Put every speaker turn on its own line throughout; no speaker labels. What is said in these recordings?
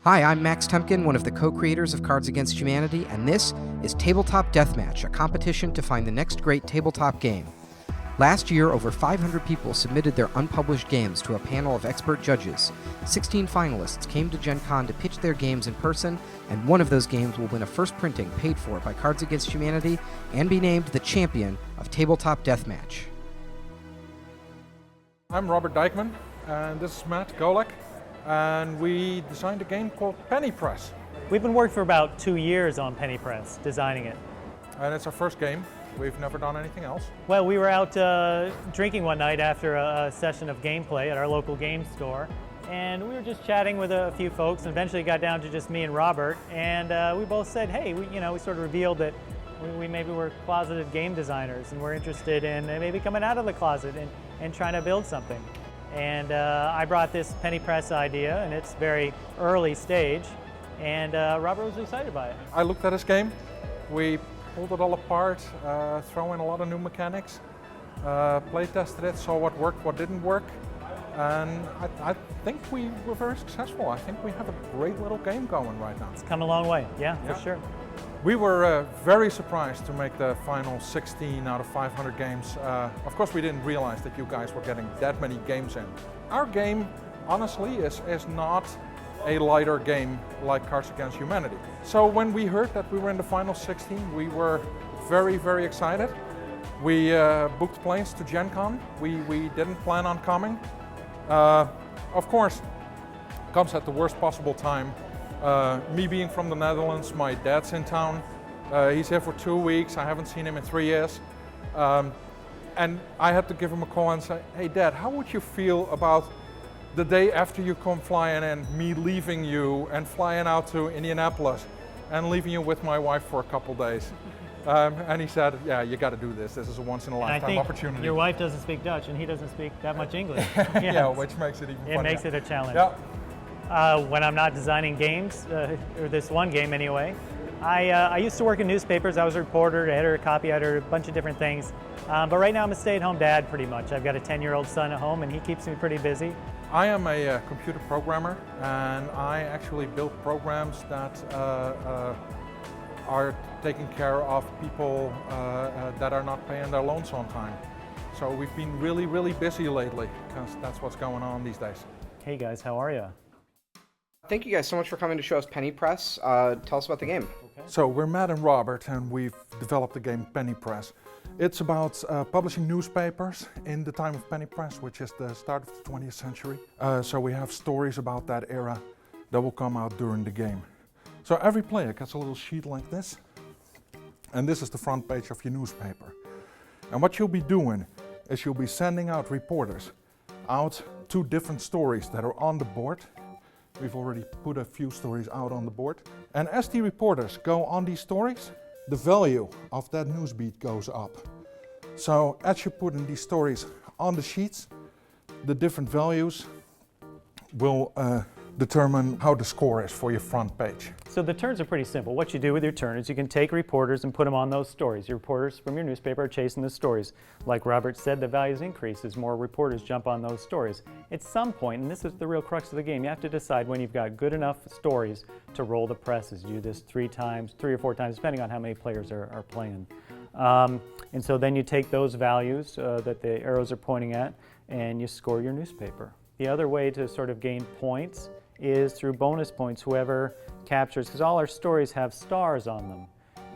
Hi, I'm Max Temkin, one of the co-creators of Cards Against Humanity, and this is Tabletop Deathmatch, a competition to find the next great tabletop game. Last year, over 500 people submitted their unpublished games to a panel of expert judges. 16 finalists came to Gen Con to pitch their games in person, and one of those games will win a first printing paid for by Cards Against Humanity and be named the champion of Tabletop Deathmatch.
I'm Robert Dijkman, and this is Matt Golec, and we designed a game called Penny Press.
We've been working for about 2 years on Penny Press, designing it.
And it's our first game. We've never done anything else.
Well, we were out drinking one night after a session of gameplay at our local game store, and we were just chatting with a few folks, and eventually it got down to just me and Robert, and we both said, hey, we sort of revealed that we maybe were closeted game designers, and we're interested in maybe coming out of the closet and trying to build something. And I brought this Penny Press idea, and it's very early stage, and Robert was excited by it.
I looked at this game. We pulled it all apart, throw in a lot of new mechanics, play tested it, saw what worked, what didn't work, and I think we were very successful. I think we have a great little game going right now.
It's come a long way, yeah. For sure.
We were very surprised to make the final 16 out of 500 games. Of course, we didn't realize that you guys were getting that many games in. Our game, honestly, is not a lighter game like Cards Against Humanity. So when we heard that we were in the final 16, we were very, very excited. We booked planes to Gen Con. We didn't plan on coming. Of course, comes at the worst possible time. Me being from the Netherlands, my dad's in town. He's here for 2 weeks. I haven't seen him in 3 years. And I had to give him a call and say, hey Dad, how would you feel about the day after you come flying in, me leaving you and flying out to Indianapolis and leaving you with my wife for a couple days? And he said, yeah, you got to do this. This is a once-in-a-lifetime opportunity.
Your wife doesn't speak Dutch and he doesn't speak that much English.
Yeah, which makes it even funnier.
It makes it a challenge.
Yeah.
When I'm not designing games, or this one game anyway, I used to work in newspapers. I was a reporter, editor, copy editor, a bunch of different things. But right now I'm a stay-at-home dad pretty much. I've got a 10-year-old son at home and he keeps me pretty busy.
I am a computer programmer, and I actually build programs that are taking care of people that are not paying their loans on time. So we've been really, really busy lately because that's what's going on these days.
Hey guys, how are you?
Thank you guys so much for coming to show us Penny Press. Tell us about the game.
Okay. So we're Matt and Robert, and we've developed the game Penny Press. It's about publishing newspapers in the time of Penny Press, which is the start of the 20th century. So we have stories about that era that will come out during the game. So every player gets a little sheet like this, and this is the front page of your newspaper. And what you'll be doing is you'll be sending out reporters out to different stories that are on the board. We've already put a few stories out on the board. And as the reporters go on these stories, the value of that newsbeat goes up. So as you're putting these stories on the sheets, the different values will determine how the score is for your front page.
So the turns are pretty simple. What you do with your turn is you can take reporters and put them on those stories. Your reporters from your newspaper are chasing the stories. Like Robert said, the values increase as more reporters jump on those stories. At some point, and this is the real crux of the game, you have to decide when you've got good enough stories to roll the presses. You do this 3 or 4 times, depending on how many players are playing. And so then you take those values that the arrows are pointing at and you score your newspaper. The other way to sort of gain points is through bonus points. Whoever captures, because all our stories have stars on them,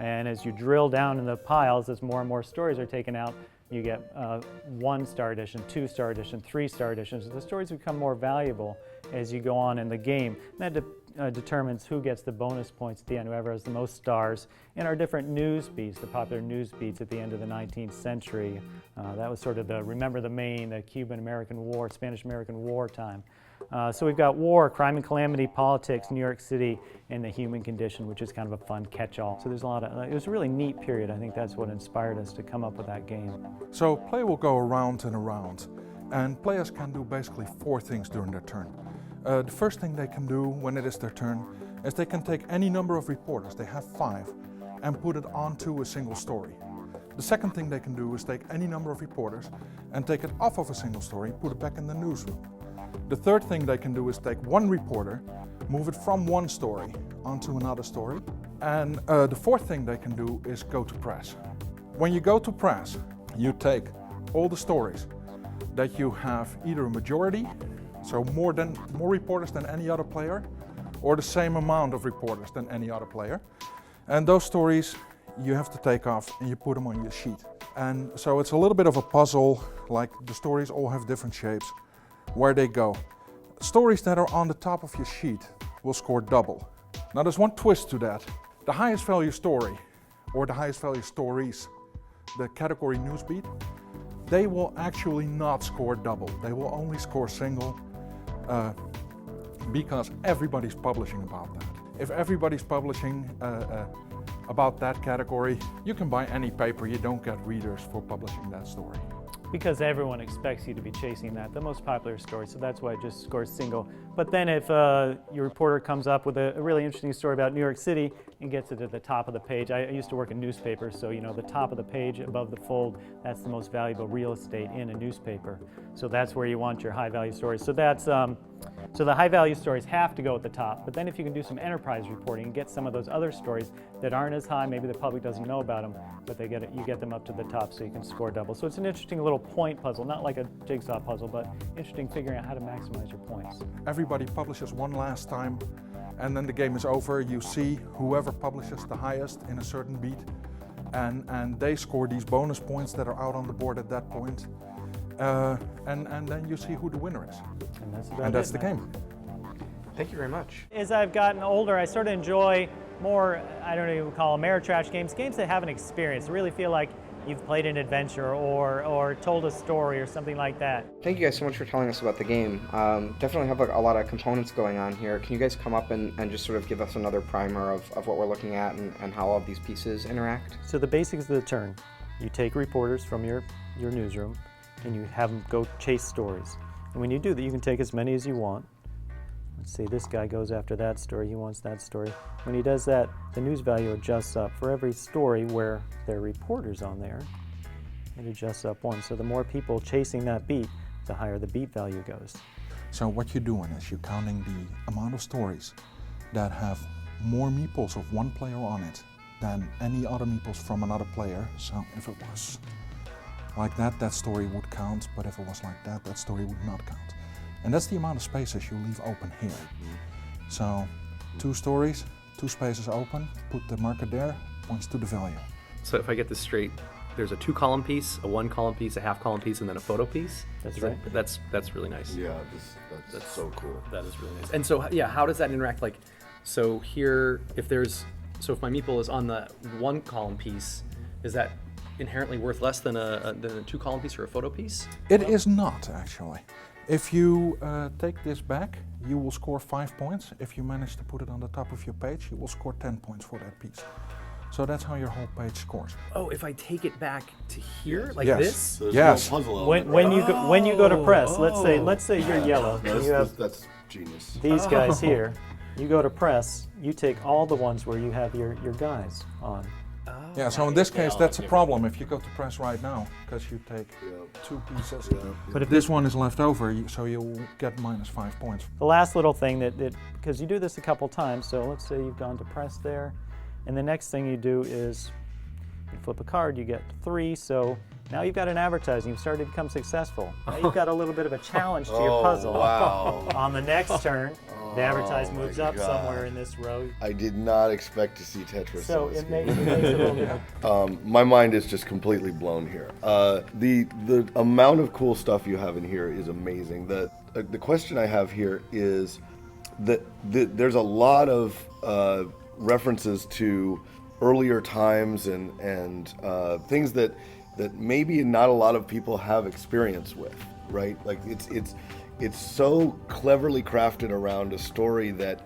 and as you drill down in the piles, as more and more stories are taken out, you get 1-star edition, 2-star edition, 3-star editions. The stories become more valuable as you go on in the game. And that determines who gets the bonus points at the end, whoever has the most stars. In our different news beats, the popular news beats at the end of the 19th century, that was sort of the Remember the Maine, the Cuban-American War, Spanish-American War time. So we've got war, crime and calamity, politics, New York City, and the human condition, which is kind of a fun catch-all. So there's a lot of, it was a really neat period. I think that's what inspired us to come up with that game.
So play will go around and around, and players can do basically 4 things during their turn. The first thing they can do when it is their turn is they can take any number of reporters, they have 5, and put it onto a single story. The second thing they can do is take any number of reporters and take it off of a single story, put it back in the newsroom. The third thing they can do is take one reporter, move it from one story onto another story. And the fourth thing they can do is go to press. When you go to press, you take all the stories that you have either a majority, so more reporters than any other player, or the same amount of reporters than any other player. And those stories you have to take off and you put them on your sheet. And so it's a little bit of a puzzle, like the stories all have different shapes, where they go. Stories that are on the top of your sheet will score double. Now there's one twist to that. The highest value story, or the highest value stories, the category newsbeat, they will actually not score double. They will only score single because everybody's publishing about that. If everybody's publishing about that category, you can buy any paper, you don't get readers for publishing that story.
Because everyone expects you to be chasing the most popular story, so that's why it just scores single. But then if your reporter comes up with a really interesting story about New York City and gets it at the top of the page, I used to work in newspapers, so the top of the page above the fold, that's the most valuable real estate in a newspaper. So that's where you want your high value stories. So that's so the high value stories have to go at the top, but then if you can do some enterprise reporting and get some of those other stories that aren't as high, maybe the public doesn't know about them, but you get them up to the top so you can score double. So it's an interesting little point puzzle, not like a jigsaw puzzle, but interesting figuring out how to maximize your points.
Everybody publishes one last time, and then the game is over. You see whoever publishes the highest in a certain beat, and they score these bonus points that are out on the board at that point. And then you see who the winner is. And that's the game.
Thank you very much.
As I've gotten older, I sort of enjoy more, I don't even call them Ameritrash games that have an experience, really feel like you've played an adventure or told a story or something like that.
Thank you guys so much for telling us about the game. Definitely have a lot of components going on here. Can you guys come up and just sort of give us another primer of what we're looking at and how all of these pieces interact?
So the basics of the turn, you take reporters from your newsroom and you have them go chase stories. And when you do that, you can take as many as you want. Let's see, this guy goes after that story, he wants that story. When he does that, the news value adjusts up. For every story where there are reporters on there, it adjusts up one. So the more people chasing that beat, the higher the beat value goes.
So what you're doing is you're counting the amount of stories that have more meeples of one player on it than any other meeples from another player. So if it was like that, that story would count, but if it was like that, that story would not count. And that's the amount of spaces you leave open here. So 2 stories, 2 spaces open, put the marker there, points to the value.
So if I get this straight, there's a 2-column piece, a 1-column piece, a half-column piece, and then a photo piece?
That's right.
That's really nice.
Yeah, that's so cool.
That is really nice. And so, yeah, how does that interact? Like, so here, if my meeple is on the 1-column piece, is that inherently worth less than a 2-column piece or a photo piece?
It is not, actually. If you take this back, you will score 5 points. If you manage to put it on the top of your page, you will score 10 points for that piece. So that's how your whole page scores.
Oh, if I take it back to here, like
Yes.
this?
So there's
Yes.
no puzzle element,
When you go to press, let's say you're yellow, and you have
that's genius.
these guys here. You go to press, you take all the ones where you have your guys on.
Yeah, so in this case, that's a problem if you go to press right now, because you take 2 pieces.
But if
This one is left over, so you'll get -5 points.
The last little thing that because you do this a couple times, so let's say you've gone to press there, and the next thing you do is you flip a card, you get 3, so now you've got an advertising, you've started to become successful. Now you've got a little bit of a challenge to your puzzle.
Wow.
On the next turn, the advertisement moves
my
up
God.
somewhere in this row.
I did not expect to see Tetris
So
in this
it
game.
makes it a little bit.
My mind is just completely blown here. The amount of cool stuff you have in here is amazing. The question I have here is that there's a lot of references to earlier times and things that maybe not a lot of people have experience with, right? Like it's so cleverly crafted around a story that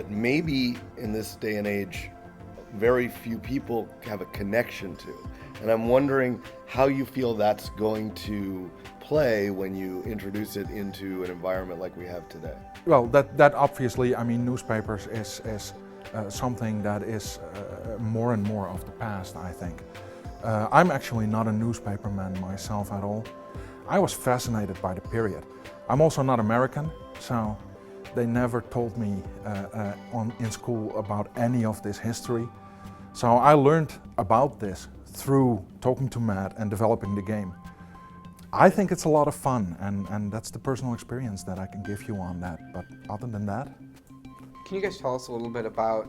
maybe in this day and age very few people have a connection to. And I'm wondering how you feel that's going to play when you introduce it into an environment like we have today.
Well, that obviously, I mean, newspapers is something that is more and more of the past, I think. I'm actually not a newspaperman myself at all. I was fascinated by the period. I'm also not American, so they never told me in school about any of this history. So I learned about this through talking to Matt and developing the game. I think it's a lot of fun, and that's the personal experience that I can give you on that. But other than that,
Can you guys tell us a little bit about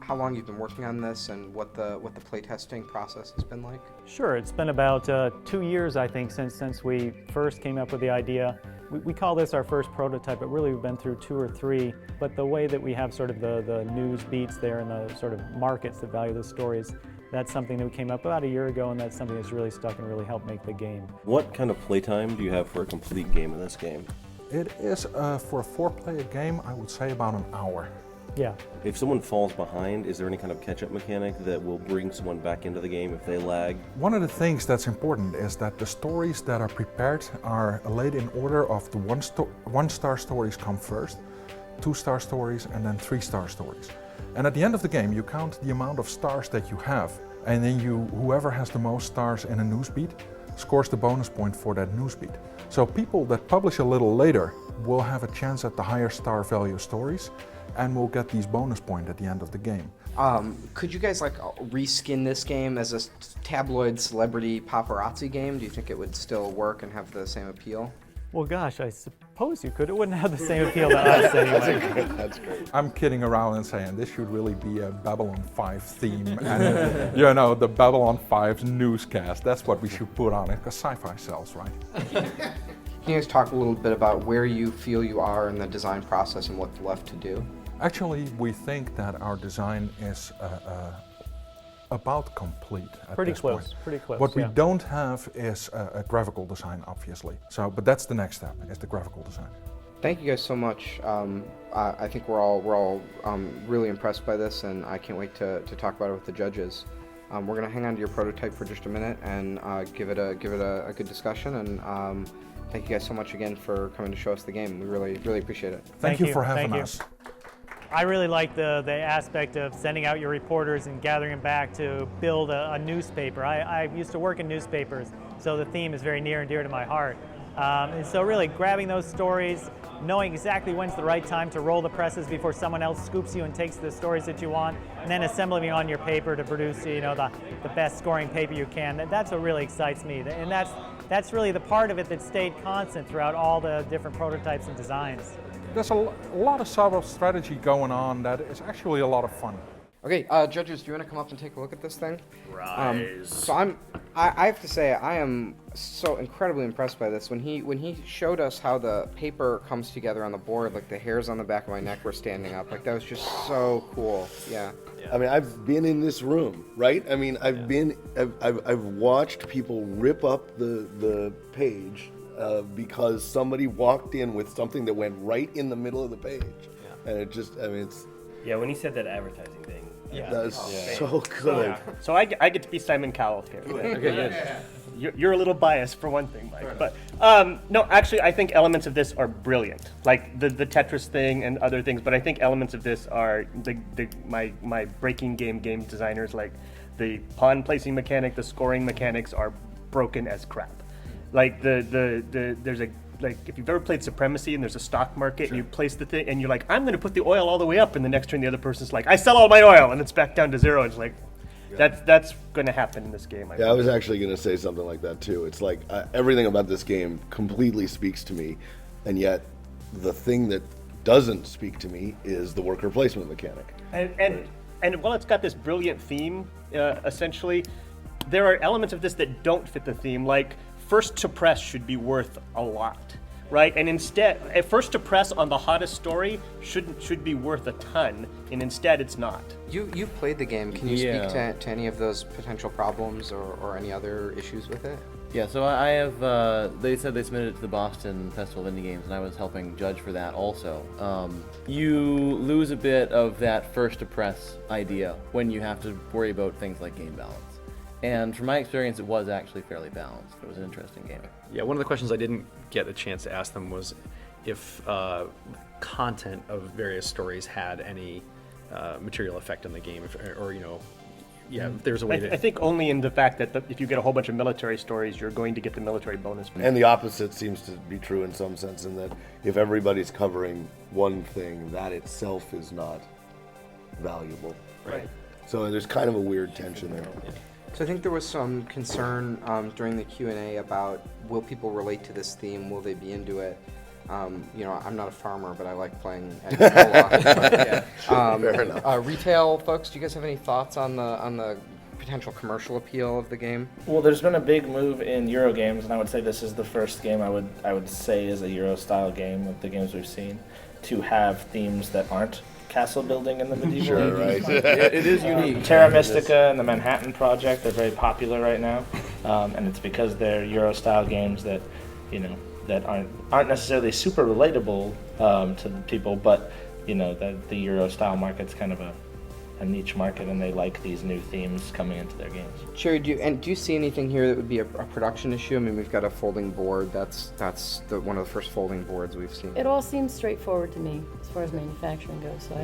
how long you've been working on this and what the playtesting process has been like?
Sure, it's been about 2 years, I think, since we first came up with the idea. We call this our first prototype, but really we've been through 2 or 3. But the way that we have sort of the news beats there and the sort of markets that value the stories, that's something that we came up about a year ago, and that's something that's really stuck and really helped make the game.
What kind of playtime do you have for a complete game of this game?
it is for a 4-player game, I would say about an hour.
Yeah.
If someone falls behind, is there any kind of catch-up mechanic that will bring someone back into the game if they lag?
One of the things that's important is that the stories that are prepared are laid in order of the one-star stories come first, 2-star stories, and then 3-star stories. And at the end of the game, you count the amount of stars that you have, and then whoever has the most stars in a newsbeat scores the bonus point for that newsbeat. So people that publish a little later will have a chance at the higher star value stories, and will get these bonus points at the end of the game.
Could you guys reskin this game as a tabloid celebrity paparazzi game? Do you think it would still work and have the same appeal?
Well, gosh, I suppose you could. It wouldn't have the same appeal to us anyway.
That's great.
I'm kidding around and saying this should really be a Babylon 5 theme, and the Babylon 5's newscast. That's what we should put on it, because sci-fi sells, right?
Can you guys talk a little bit about where you feel you are in the design process and what's left to do?
Actually, we think that our design is about complete at
Pretty
this
close,
point.
pretty close.
What we
yeah.
don't have is a graphical design, obviously. But that's the next step, is the graphical design.
Thank you guys so much. I think we're all really impressed by this, and I can't wait to talk about it with the judges. We're gonna hang on to your prototype for just a minute and give it a good discussion. And thank you guys so much again for coming to show us the game. We really appreciate it.
Thank you for
Thank
having
you.
us.
I really like the aspect of sending out your reporters and gathering them back to build a newspaper. I used to work in newspapers, so the theme is very near and dear to my heart. And so really grabbing those stories, knowing exactly when's the right time to roll the presses before someone else scoops you and takes the stories that you want, and then assembling them on your paper to produce the best scoring paper you can. That's what really excites me, and that's really the part of it that stayed constant throughout all the different prototypes and designs.
There's a lot of subtle strategy going on that is actually a lot of fun.
Okay, judges, do you want to come up and take a look at this thing?
Rise.
So I have to say I am so incredibly impressed by this. When he showed us how the paper comes together on the board, like the hairs on the back of my neck were standing up. Like that was just so cool. Yeah.
I mean, I've been in this room, right? I mean, I've watched people rip up the page because somebody walked in with something that went right in the middle of the page, and it just, I mean, it's.
Yeah, when he said that advertising thing.
Yeah. That's so good.
Yeah. So I get to be Simon Cowell here.
Okay, good.
You're a little biased for one thing, Mike. But no, actually, I think elements of this are brilliant, like the Tetris thing and other things. But I think elements of this are my breaking game designers, like the pawn placing mechanic, the scoring mechanics are broken as crap. Like there's a. Like if you've ever played Supremacy and there's a stock market and you place the thing and you're like, I'm going to put the oil all the way up, and the next turn the other person's like, I sell all my oil, and it's back down to zero. It's like, that's going to happen in this game.
I was actually going to say something like that too. It's like everything about this game completely speaks to me, and yet the thing that doesn't speak to me is the worker placement mechanic.
And while it's got this brilliant theme, essentially, there are elements of this that don't fit the theme, like first to press should be worth a lot, right? And instead, first to press on the hottest story should be worth a ton, and instead it's not.
You've played the game. Can you speak to any of those potential problems or any other issues with it?
Yeah, so I have, they said they submitted it to the Boston Festival of Indie Games, and I was helping judge for that also. You lose a bit of that first to press idea when you have to worry about things like game balance. And from my experience, it was actually fairly balanced. It was an interesting game.
Yeah, one of the questions I didn't get a chance to ask them was if content of various stories had any material effect on the game, or yeah, if there's a way to.
I think only in the fact that if you get a whole bunch of military stories, you're going to get the military bonus.
And the opposite seems to be true in some sense, in that if everybody's covering one thing, that itself is not valuable.
Right.
So there's kind of a weird tension there.
So I think there was some concern during the Q&A about, will people relate to this theme? Will they be into it? I'm not a farmer, but I like playing co-op.
Fair enough.
Retail folks, do you guys have any thoughts on the potential commercial appeal of the game?
Well, there's been a big move in Euro games, and I would say this is the first game I would say is a Euro style game of the games we've seen to have themes that aren't castle building in the medieval
Sure,
ages.
right.
It is unique.
Terra Mystica and the Manhattan Project, they're very popular right now, and it's because they're Euro style games that that aren't necessarily super relatable to people, but that the Euro style market's kind of a niche market, and they like these new themes coming into their games.
Sherry, do you see anything here that would be a production issue? I mean, we've got a folding board. That's one of the first folding boards we've seen.
It all seems straightforward to me as far as manufacturing goes, so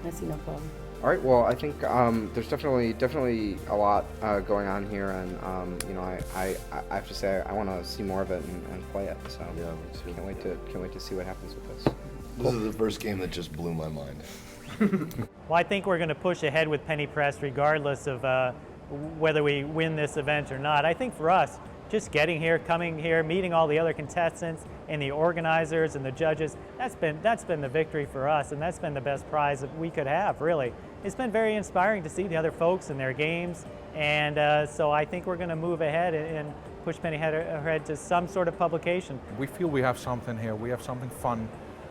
I see no problem.
All right. Well, I think there's definitely a lot going on here, and I have to say I want to see more of it and play it. So yeah, can't wait to see what happens with this.
This is the first game that just blew my mind.
Well, I think we're going to push ahead with Penny Press regardless of whether we win this event or not. I think for us, just getting here, coming here, meeting all the other contestants and the organizers and the judges, that's been the victory for us, and that's been the best prize that we could have, really. It's been very inspiring to see the other folks and their games, and so I think we're going to move ahead and push Penny ahead to some sort of publication.
We feel we have something here. We have something fun.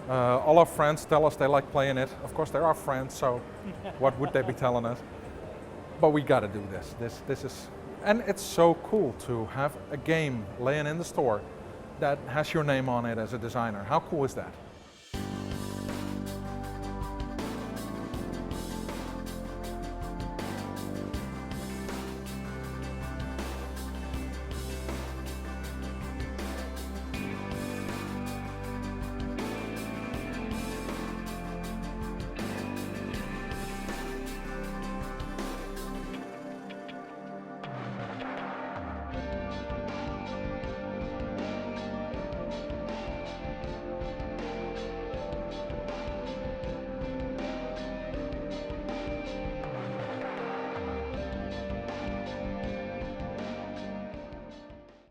All our friends tell us they like playing it. Of course, they're our friends, so what would they be telling us? But we got to do this. This is, and it's so cool to have a game laying in the store that has your name on it as a designer. How cool is that?